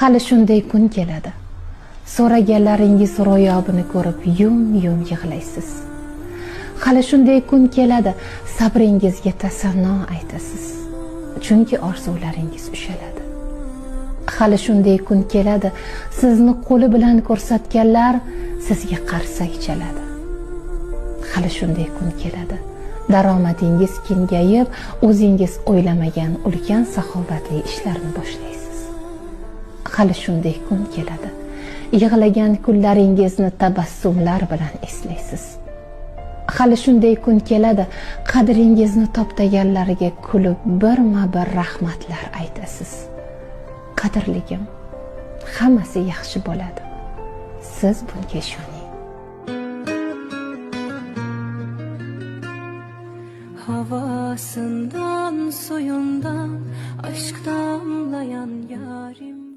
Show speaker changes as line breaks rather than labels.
Hali shunday kun keladi. So'raganlaringiz ro'yobini ko'rib yum-yum yig'laysiz. Hali shunday kun keladi, sabringizga tasanno aytasiz. Chunki orzularingiz ushaladi. Hali shunday kun keladi, sizni qo'li bilan ko'rsatganlar sizga qarsak chaladi. Hali shunday kun keladi, daromadingiz kengayib, o'zingiz o'ylamagan ulkan saxovatli ishlarni boshlaysiz. Hali shunday kun keladi, yig'lagan kunlaringizni tabassumlar bilan eslaysiz. Hali shunday kun keladi, qadringizni toptaganlarga kulib birma-bir rahmatlar aytasiz. Qadrligim, hammasi yaxshi bo'ladi. Siz bunga ishoning.
Havasından, suyundan, aşk damlayan yarim.